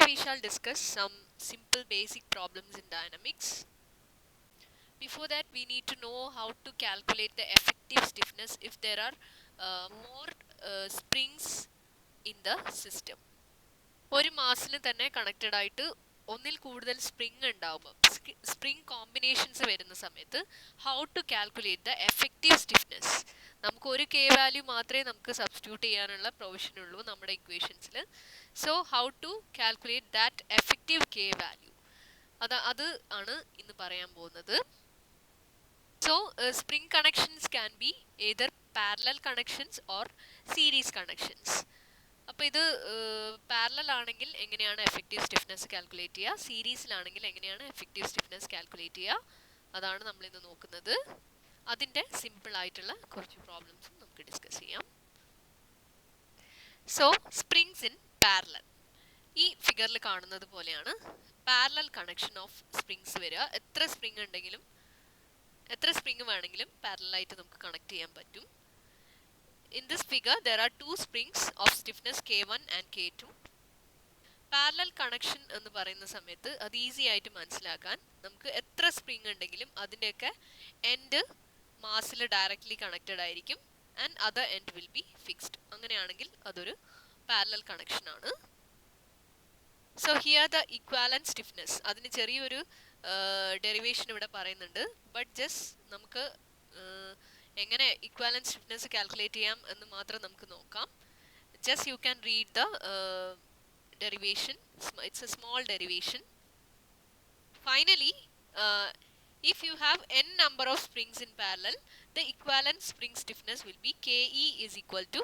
we shall discuss some simple basic problems in dynamics. Before that, we need to know how to calculate the effective stiffness if there are more springs in the system. ഒരു മാസിന് തന്നെ connected ആയിട്ട് ഒന്നിൽ കൂടുതൽ spring ഉണ്ടാവുമ്പോൾ spring combinations വരുന്ന സമയത്ത് how to calculate the effective stiffness. നമുക്ക് ഒരു കെ വാല്യൂ മാത്രമേ നമുക്ക് സബ്സ്റ്റിറ്റ്യൂട്ട് ചെയ്യാനുള്ള പ്രൊവിഷൻ ഉള്ളൂ നമ്മുടെ ഇക്വേഷൻസിൽ. So how to calculate that effective K value, അത് ആണ് ഇന്ന് പറയാൻ പോകുന്നത്. So spring connections can be either parallel connections or series connections. അപ്പോൾ ഇത് പാരലൽ ആണെങ്കിൽ എങ്ങനെയാണ് എഫക്റ്റീവ് സ്റ്റിഫ്നെസ് കാൽക്കുലേറ്റ് ചെയ്യുക, സീരീസിലാണെങ്കിൽ എങ്ങനെയാണ് എഫക്റ്റീവ് സ്റ്റിഫ്നെസ് കാൽക്കുലേറ്റ് ചെയ്യുക, അതാണ് നമ്മൾ ഇന്ന് നോക്കുന്നത്. അതിൻ്റെ സിമ്പിൾ ആയിട്ടുള്ള കുറച്ച് പ്രോബ്ലംസും നമുക്ക് ഡിസ്കസ് ചെയ്യാം. സോ സ്പ്രിങ്സ് ഇൻ പാരലൽ, ഈ ഫിഗറിൽ കാണുന്നത് പോലെയാണ് പാരലൽ കണക്ഷൻ ഓഫ് സ്പ്രിങ്സ് വരിക. എത്ര സ്പ്രിങ് ഉണ്ടെങ്കിലും എത്ര സ്പ്രിങ് വേണമെങ്കിലും പാരലലായിട്ട് നമുക്ക് കണക്ട് ചെയ്യാൻ പറ്റും. In this figure, there are two springs of stiffness K1 and K2. Parallel connection എന്ന് പറയുന്ന സമയത്ത് അത് ഈസി ആയിട്ട് മനസ്സിലാക്കാൻ നമുക്ക് എത്ര സ്പ്രിങ് ഉണ്ടെങ്കിലും അതിൻ്റെയൊക്കെ എൻഡ് മാസിൽ ഡയറക്റ്റ്ലി കണക്റ്റഡ് ആയിരിക്കും and other end will be fixed. അങ്ങനെയാണെങ്കിൽ അതൊരു പാരലൽ കണക്ഷൻ ആണ്. So here the equivalent stiffness, അതിന് ചെറിയൊരു ഡെറിവേഷൻ ഇവിടെ പറയുന്നുണ്ട്. ബട്ട് ജസ്റ്റ് നമുക്ക് എങ്ങനെ ഇക്വാലന്റ് സ്റ്റിഫ്നെസ് കാൽക്കുലേറ്റ് ചെയ്യാം എന്ന് മാത്രം നമുക്ക് നോക്കാം. Just you can read the derivation. It's A small derivation. Finally, if you have n number of springs in parallel, the equivalent spring stiffness will be Ke is equal to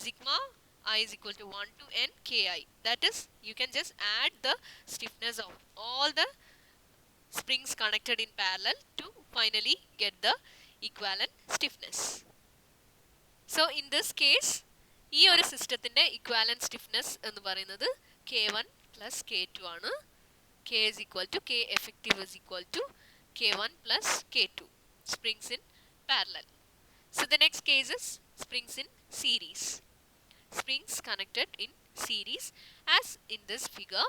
sigma I is equal to 1 to n Ki. That is, you can just add the stiffness of all the springs connected in parallel to finally get the equivalent stiffness. So in this case, ഈ ഒരു സിസ്റ്റത്തിന്റെ equivalent stiffness എന്ന് പറയുന്നത് K1 plus K2 ആണ്. K is equal to K effective is equal to K1 plus K2 springs in parallel. So the next case is springs in series. Springs connected in series as in this figure,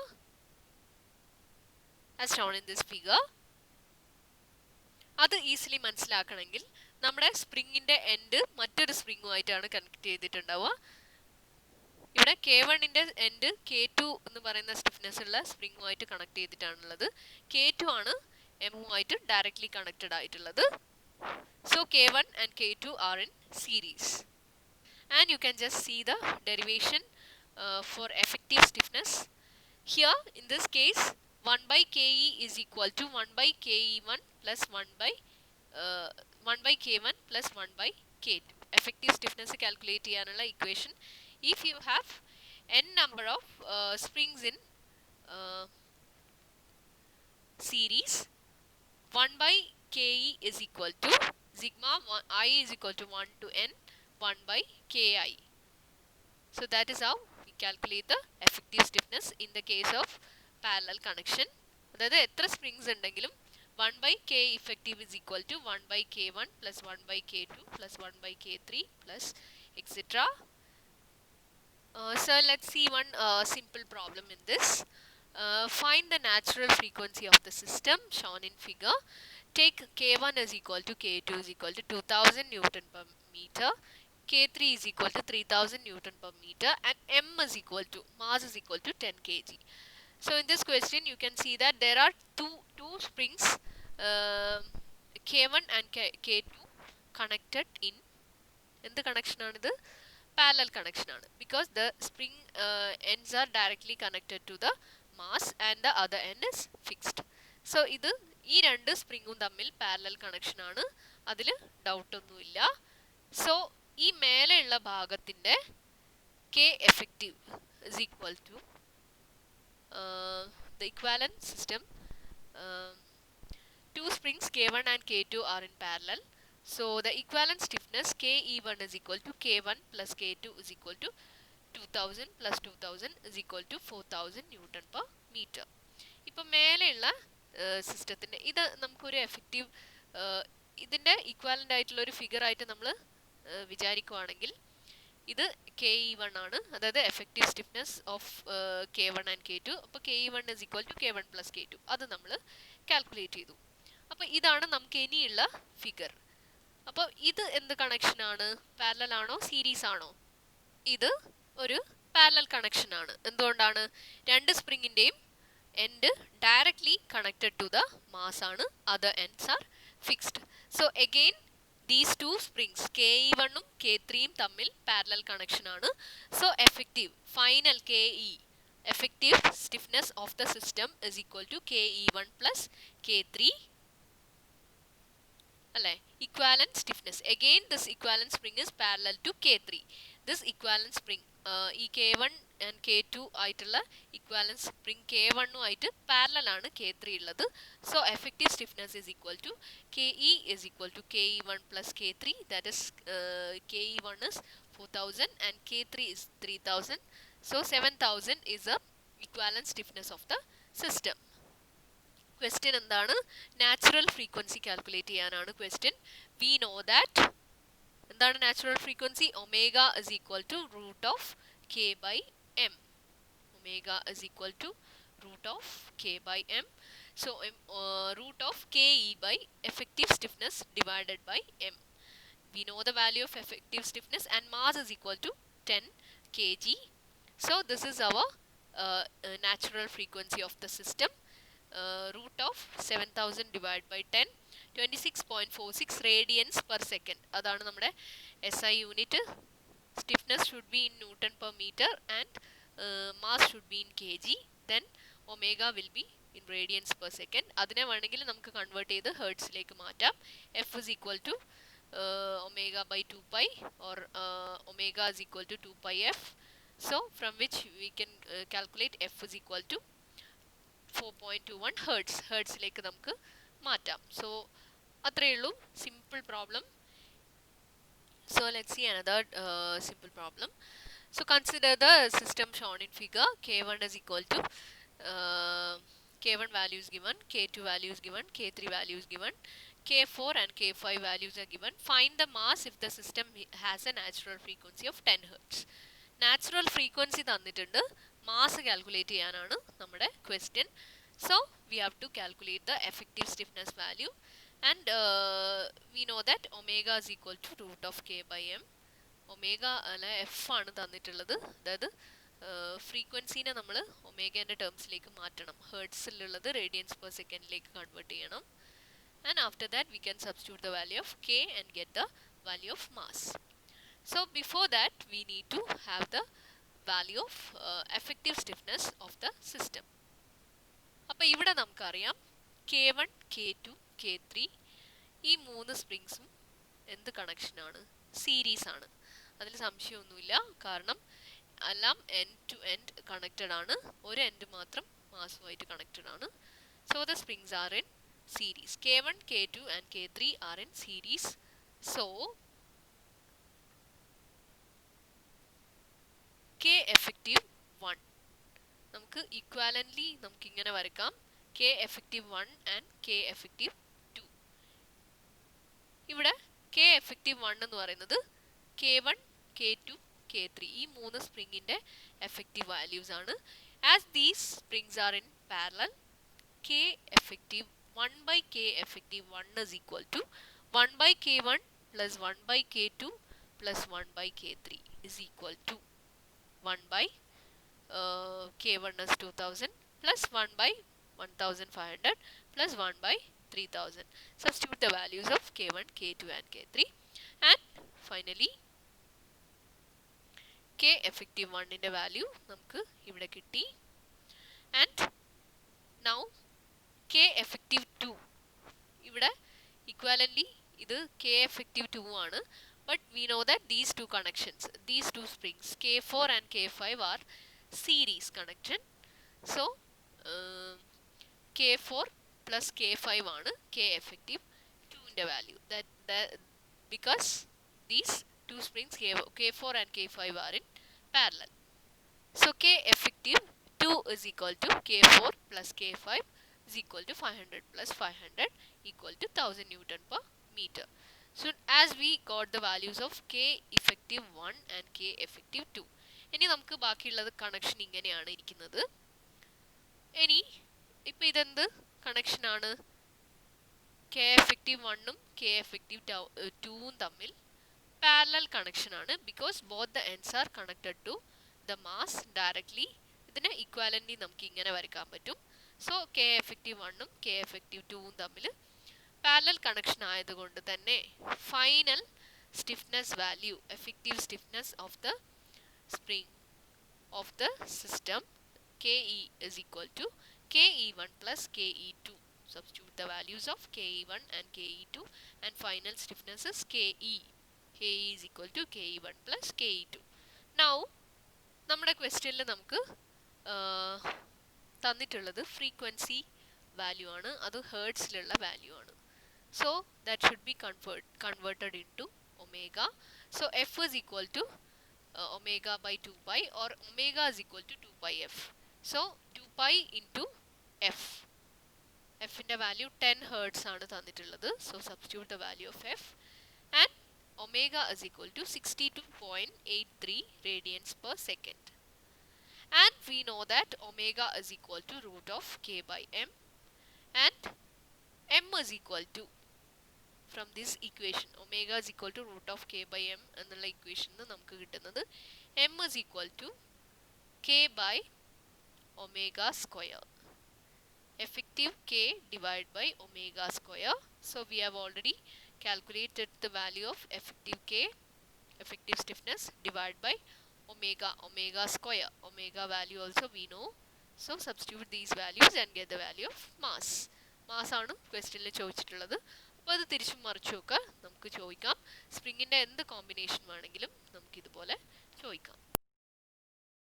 as shown in this figure. അത് easily മനസ്സിലാക്കണമെങ്കിൽ നമ്മുടെ സ്പ്രിങ്ങിന്റെ end മറ്റൊരു സ്പ്രിങ്ങുമായിട്ടാണ് connect ചെയ്തിട്ടുണ്ടാവുക. ഇവിടെ K1ന്റെ end K2 എന്ന് പറയുന്ന stiffness ഉള്ള സ്പ്രിങ്ങുമായിട്ട് connect ചെയ്തിട്ടാണുള്ളത്. K2 ആണ് എമ്മുമായിട്ട് directly connected ആയിട്ടുള്ളത്. So K1 and K2 are in series. And you can just see the derivation for effective stiffness. Here in this case, 1 by Ke is equal to 1 by Ke1 plus 1 by K1 plus 1 by K2. Effective stiffness calculate ചെയ്യാനുള്ള equation. If you have n number of springs in series, 1 by Ke is equal to sigma I is equal to 1 to n 1 by Ki. So that is how we calculate the effective stiffness in the case of parallel connection. അതായത് എത്ര springs ഉണ്ടെങ്കിലും 1 by K effective is equal to 1 by K1 plus 1 by K2 plus 1 by K3 plus etc. So let's see one simple problem in this. Find the natural frequency of the system shown in figure. Take K1 is equal to K2 is equal to 2000 Newton per meter, K3 is equal to 3000 Newton per meter, and M is equal to, mass is equal to 10 kg. So in this question you can see that there are two springs K1 and K2 connected in എന്ത് connection ആണിത്? Parallel connection ആണ്. Because the spring ends are directly connected to the mass and the other end is fixed. So ഇത് ഈ രണ്ട് സ്പ്രിങ്ങും തമ്മിൽ parallel connection ആണ്, അതിൽ doubt ഒന്നുമില്ല. സോ ഈ മേലെയുള്ള ഭാഗത്തിന്റെ K effective is equal to the equivalent system. Two springs K1 and K2 are in parallel. So the equivalent stiffness Ke1 is equal to K1 plus K2 is equal to 2000 plus 2000 is equal to 4000 Newton per meter. ഇപ്പം മേലെയുള്ള സിസ്റ്റത്തിൻ്റെ ഇത് നമുക്കൊരു effective ഇതിൻ്റെ equivalent ആയിട്ടുള്ള ഒരു figure ആയിട്ട് നമ്മൾ വിചാരിക്കുവാണെങ്കിൽ ഇത് KE1 ആണ്, അതായത് effective stiffness of K1 and K2. അപ്പോൾ KE1 is equal to K1 plus K2. അത് നമ്മൾ കാൽക്കുലേറ്റ് ചെയ്തു. അപ്പോൾ ഇതാണ് നമുക്ക് ഇനിയുള്ള ഫിഗർ. അപ്പോൾ ഇത് എന്ത് കണക്ഷനാണ്? പാരലൽ ആണോ സീരീസ് ആണോ? ഇത് ഒരു പാരലൽ കണക്ഷൻ ആണ്. എന്തുകൊണ്ടാണ്? രണ്ട് സ്പ്രിങ്ങിൻ്റെയും end directly connected to the mass ആണ്. Other ends are fixed. So again these two springs KE1 ഉം K3 ഉം തമ്മിൽ പാരലൽ കണക്ഷൻ ആണ്. So effective final KE effective stiffness of the system is equal to KE1 plus K3 അല്ലേ? equivalent stiffness. Again this equivalent spring is parallel to K3. This equivalent spring ഈ K1 and K2 ആയിട്ടുള്ള equivalent spring K1 ആയിട്ട് parallel ആണ് K3 ഉള്ളത്. So effective stiffness is equal to KE is equal to KE1 plus K3. That is KE1 is 4000 and K3 is 3000. So 7000 is the equivalent stiffness of the system. Question എന്താണ്? Natural frequency calculate ചെയ്യാനാണ് question. We know that എന്താണ് natural frequency? Omega is equal to root of K by M. Omega is equal to root of K by M. So root of K E by effective stiffness divided by M. We know the value of effective stiffness and mass is equal to 10 kg. So this is our natural frequency of the system. Root of 7000 divided by 10, 26.46 radians per second. അതാണ് നമ്മുടെ SI unit. Stiffness should be in Newton per meter and mass should be in kg. Then omega will be in radians per second. അതിനെ വേണമെങ്കിൽ നമുക്ക് convert ചെയ്ത് ഹെർട്സിലേക്ക് മാറ്റാം. F is equal to omega by 2 pi or omega is equal to 2 pi f. So from which we can calculate F is equal to 4.21 hertz. ഹെർട്സിലേക്ക് നമുക്ക് മാറ്റാം. So അത്രയേ ഉള്ളൂ, simple problem. So let's see another simple problem. So consider the system shown in figure. K1 is equal to K1 value is given, K2 value is given, K3 value is given, K4 and K5 values are given. Find the mass if the system has a natural frequency of 10 hertz. Natural frequency തന്നിട്ടുണ്ട്, mass calculate ചെയ്യാനാണ് നമ്മുടെ question. So we have to calculate the effective stiffness value and we know that omega is equal to root of k by m. Omega അല്ല f ആണ് തന്നിട്ടുള്ളത്, അതായത് ഫ്രീക്വൻസിനെ നമ്മൾ ഒമേഗേൻ്റെ ടേംസിലേക്ക് മാറ്റണം. ഹെർട്സിലുള്ളത് radians per സെക്കൻഡിലേക്ക് convert ചെയ്യണം. And after that we can substitute the value of k and get the value of mass. So before that we need to have the value of effective stiffness of the system. അപ്പോൾ ഇവിടെ നമുക്കറിയാം K1, K2, K3 ഈ മൂന്ന് സ്പ്രിങ്സും എന്ത് കണക്ഷനാണ്? Series ആണ്. അതിൽ സംശയമൊന്നുമില്ല, കാരണം എല്ലാം എൻഡ് ടു എൻഡ് കണക്റ്റഡ് ആണ്. ഒരു എൻഡ് മാത്രം മാസുമായിട്ട് കണക്റ്റഡ് ആണ്. So the springs are in series. K1, K2 and K3 are in series. So K effective 1 നമുക്ക് equivalently നമുക്ക് ഇങ്ങനെ വരക്കാം. K effective 1 and K effective 2. ഇവിടെ K effective 1 എന്ന് പറയുന്നത് K1, K2, K3 ഈ മൂന്ന് സ്പ്രിങ്ങിന്റെ effective values ആണ്. As these springs are in parallel, K effective 1 by K effective 1 is equal to 1 by K1 plus 1 by K2 plus 1 by K3 is equal to 1 by K1 is 2000 plus 1 by 1500 plus 1 by 3000. Substitute the values of K1, K2 and K3 and finally K effective 1 ന്റെ value നമുക്ക് ഇവിടെ കിട്ടി. And now K effective 2 ഇവിടെ equivalently ഇത് K effective 2 ആണ്. But we know that these two connections, these two springs K4 and K5 are series connection. So K4 plus K5 ആണ് K effective 2 ന്റെ value. That because these two springs K4 and K5 are in parallel. So K effective 2 is equal to K4 plus K5 is equal to 500 plus 500 equal to 1000 Newton per meter. So as we got the values of k effective 1 and k effective 2, ഇനി നമുക്ക് ബാക്കിയുള്ളത് connection ഇങ്ങനെയാണ് ഇരിക്കുന്നത്. ഇനി ഇപ്പൊ ഇതെന്ത് connection ആണ്? K effective 1ഉം കെ എഫക്റ്റീവ് 2ഉം തമ്മിൽ പാരലൽ കണക്ഷൻ ആണ്. Because both the ends are connected to the mass directly. ഇതിനെ ഇക്വാലന്റ്ലി നമുക്ക് ഇങ്ങനെ വരയ്ക്കാൻ പറ്റും. സോ കെ എഫക്റ്റീവ് 1ഉം കെ എഫക്റ്റീവ് 2ഉം തമ്മിൽ പാരലൽ കണക്ഷൻ ആയതുകൊണ്ട് തന്നെ final stiffness value, effective stiffness of the spring of the system Ke is equal to Ke1 plus Ke2. Substitute the values of Ke1 and Ke2 and final stiffness is Ke. Ke is equal to Ke1 plus Ke2. Now നമ്മുടെ ക്വസ്റ്റ്യനിൽ നമുക്ക് തന്നിട്ടുള്ളത് frequency value ആണ്, അത് ഹേർട്സിലുള്ള value ആണ്. So that should be converted into omega. So f is equal to omega by 2 pi, or omega is equal to 2 pi f. So 2 pi into f. F in the value 10 hertz ആണ് തന്നിട്ടുള്ളത്. So substitute the value of f, and omega is equal to 62.83 radians per second. And we know that omega is equal to root of k by m, and m is equal to, from this equation, omega is equal to root of k by m എന്നുള്ള equation നമുക്ക് കിട്ടുന്നത് m is equal to k by omega square, effective k divided by omega square. So we have already calculated the value of effective k, effective stiffness, divided by omega square. Omega value also we know. So substitute these values and get the value of mass. Mass ആണ് ക്വസ്റ്റ്യനിൽ ചോദിച്ചിട്ടുള്ളത്. അപ്പോൾ അത് തിരിച്ചും മറിച്ചുമൊക്കെ നമുക്ക് ചോദിക്കാം. സ്പ്രിങ്ങിൻ്റെ എന്ത് combination വേണമെങ്കിലും നമുക്ക് ഇതുപോലെ ചോദിക്കാം.